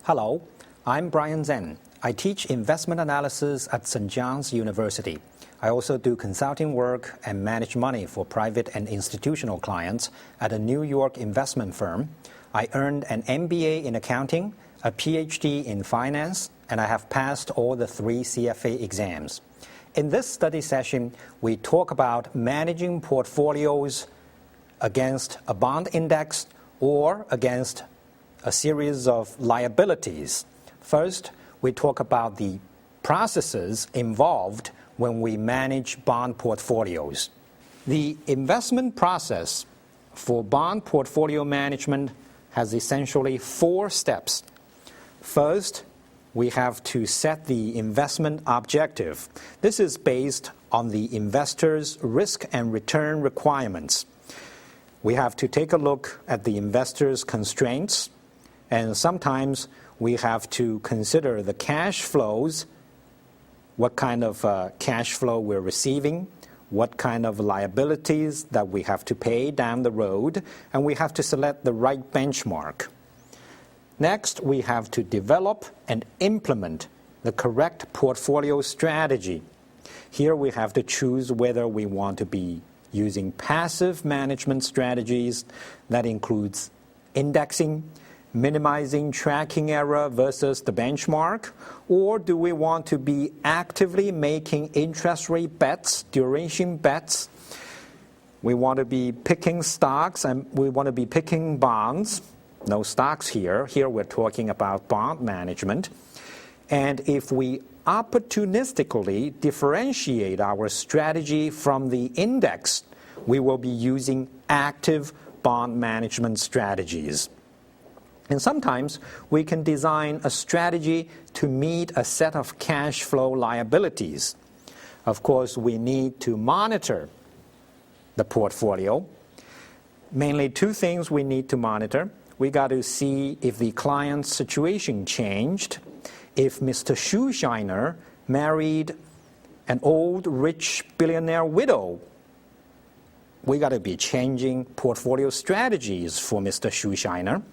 Hello, I'm Brian Zen. I teach investment analysis at St. John's University. I also do consulting work and manage money for private and institutional clients at a New York investment firm. I earned an MBA in accounting, a PhD in finance, and I have passed all the 3 CFA exams. In this study session, we talk about managing portfolios against a bond index or against a series of liabilities. First, we talk about the processes involved when we manage bond portfolios. The investment process for bond portfolio management has essentially 4 steps. First, we have to set the investment objective. This is based on the investor's risk and return requirements. We have to take a look at the investor's constraints, and sometimes we have to consider the cash flows, what kind of cash flow we're receiving, what kind of liabilities that we have to pay down the road, and we have to select the right benchmark. Next, we have to develop and implement the correct portfolio strategy. Here we have to choose whether we want to be using passive management strategies that includes indexing, minimizing tracking error versus the benchmark, or do we want to be actively making interest rate bets, duration bets? We want to be picking stocks and we want to be picking bonds. No stocks here. Here we're talking about bond management. And if we opportunistically differentiate our strategy from the index, we will be using active bond management strategies. And sometimes we can design a strategy to meet a set of cash flow liabilities. Of course, we need to monitor the portfolio. Mainly 2 things we need to monitor. We got to see if the client's situation changed, if Mr. Shoeshiner married an old rich billionaire widow. We got to be changing portfolio strategies for Mr. Shoeshiner.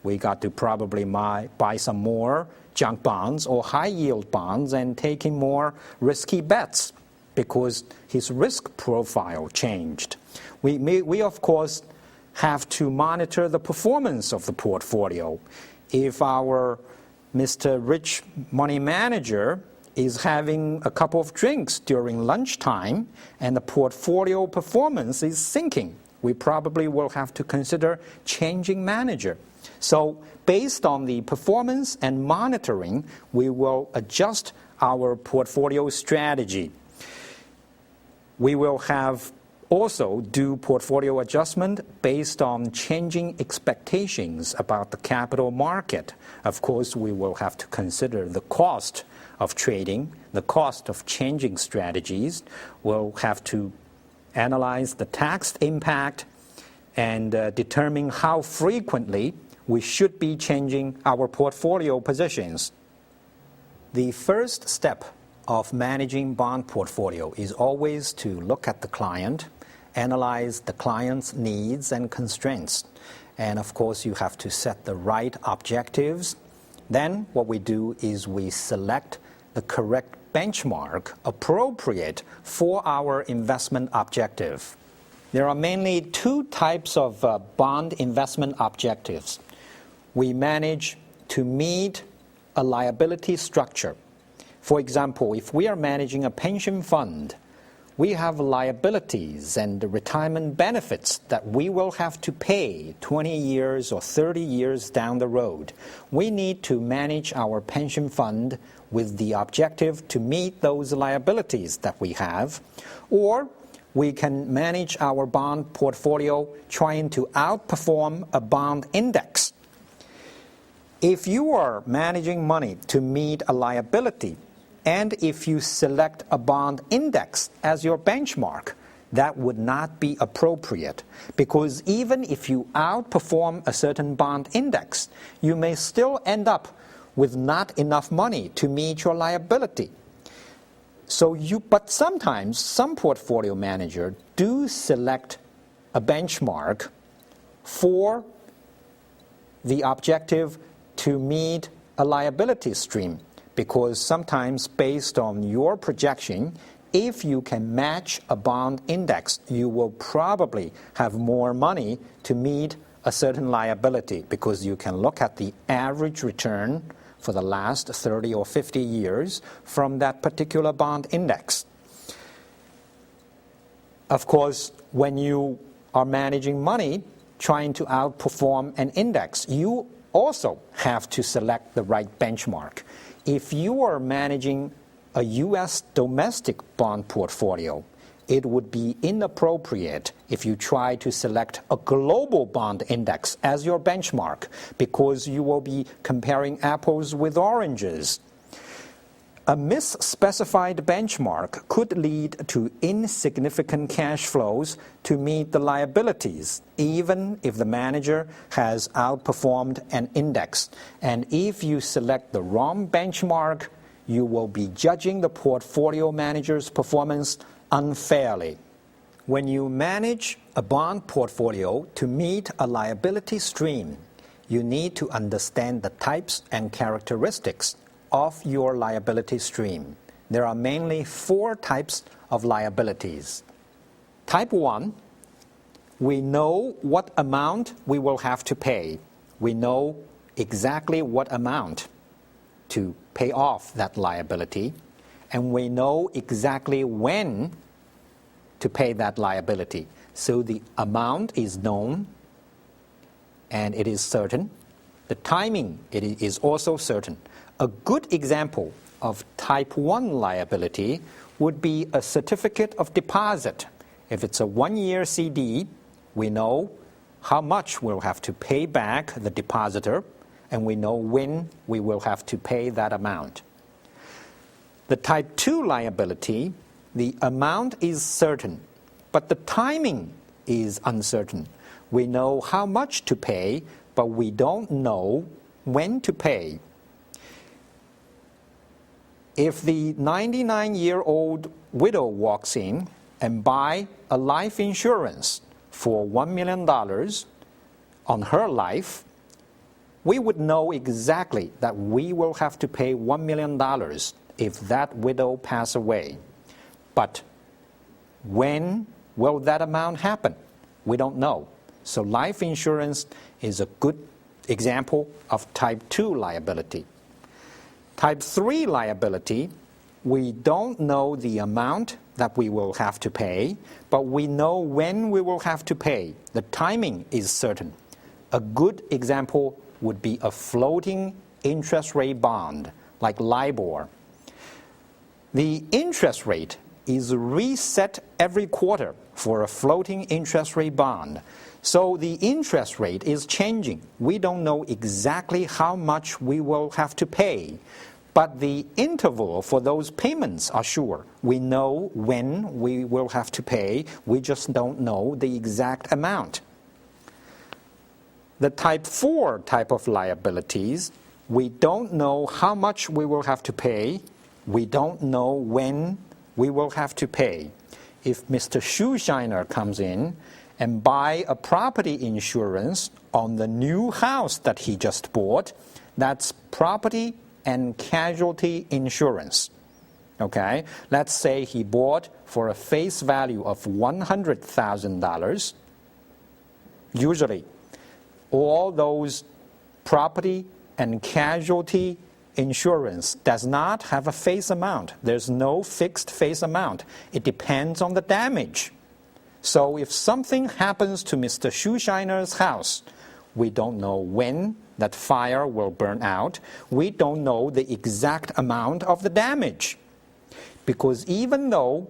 We got to probably buy some more junk bonds or high-yield bonds and taking more risky bets because his risk profile changed. We of course, have to monitor the performance of the portfolio. If our Mr. Rich Money Manager is having a couple of drinks during lunchtime and the portfolio performance is sinking, we probably will have to consider changing manager. So based on the performance and monitoring, we will adjust our portfolio strategy. We will have also do portfolio adjustment based on changing expectations about the capital market. Of course, we will have to consider the cost of trading, the cost of changing strategies. We'll have to analyze the tax impact and determine how frequently we should be changing our portfolio positions. The first step of managing bond portfolio is always to look at the client, analyze the client's needs and constraints. And of course, you have to set the right objectives. Then what we do is we select the correct benchmark appropriate for our investment objective. There are mainly 2 types of bond investment objectives. We manage to meet a liability structure. For example, if we are managing a pension fund, we have liabilities and retirement benefits that we will have to pay 20 years or 30 years down the road. We need to manage our pension fund with the objective to meet those liabilities that we have. Or we can manage our bond portfolio trying to outperform a bond index. If you are managing money to meet a liability, and if you select a bond index as your benchmark, that would not be appropriate, because even if you outperform a certain bond index, you may still end up with not enough money to meet your liability. But sometimes some portfolio managers do select a benchmark for the objective to meet a liability stream because sometimes based on your projection, if you can match a bond index, you will probably have more money to meet a certain liability because you can look at the average return for the last 30 or 50 years from that particular bond index. Of course, when you are managing money, trying to outperform an index, you also have to select the right benchmark. If you are managing a U.S. domestic bond portfolio, it would be inappropriate if you try to select a global bond index as your benchmark because you will be comparing apples with oranges. A misspecified benchmark could lead to insignificant cash flows to meet the liabilities, even if the manager has outperformed an index. And if you select the wrong benchmark, you will be judging the portfolio manager's performance unfairly. When you manage a bond portfolio to meet a liability stream, you need to understand the types and characteristics of your liability stream. There are mainly 4 types of liabilities. Type 1, we know what amount we will have to pay. We know exactly what amount to pay off that liability, and we know exactly when to pay that liability. So the amount is known and it is certain. The timing it is also certain. A good example of type 1 liability would be a certificate of deposit. If it's a 1-year CD, we know how much we'll have to pay back the depositor, and we know when we will have to pay that amount. The type 2 liability, the amount is certain, but the timing is uncertain. We know how much to pay, but we don't know when to pay. If the 99-year-old widow walks in and buys a life insurance for $1 million on her life, we would know exactly that we will have to pay $1 million if that widow passes away. But when will that amount happen? We don't know. So life insurance is a good example of type 2 liability. Type 3 liability, we don't know the amount that we will have to pay, but we know when we will have to pay. The timing is certain. A good example would be a floating interest rate bond, like LIBOR. The interest rate is reset every quarter for a floating interest rate bond. So the interest rate is changing. We don't know exactly how much we will have to pay, but the interval for those payments are sure. We know when we will have to pay. We just don't know the exact amount. The type 4 type of liabilities, we don't know how much we will have to pay. We don't know when we will have to pay. If Mr. Shoeshiner comes in and buys a property insurance on the new house that he just bought, that's property and casualty insurance. Okay? Let's say he bought for a face value of $100,000. Usually, all those property and casualty insurance does not have a face amount. There's no fixed face amount. It depends on the damage. So if something happens to Mr. Shoeshiner's house, we don't know when that fire will burn out. We don't know the exact amount of the damage. Because even though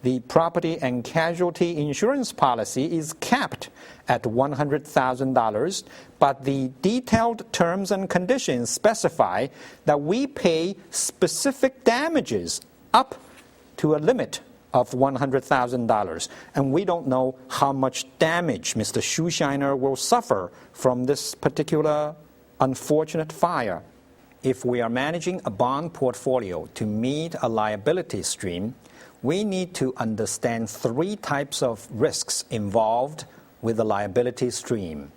the property and casualty insurance policy is capped at $100,000, but the detailed terms and conditions specify that we pay specific damages up to a limit of $100,000, and we don't know how much damage Mr. Shoeshiner will suffer from this particular unfortunate fire. If we are managing a bond portfolio to meet a liability stream, we need to understand 3 types of risks involved with the liability stream.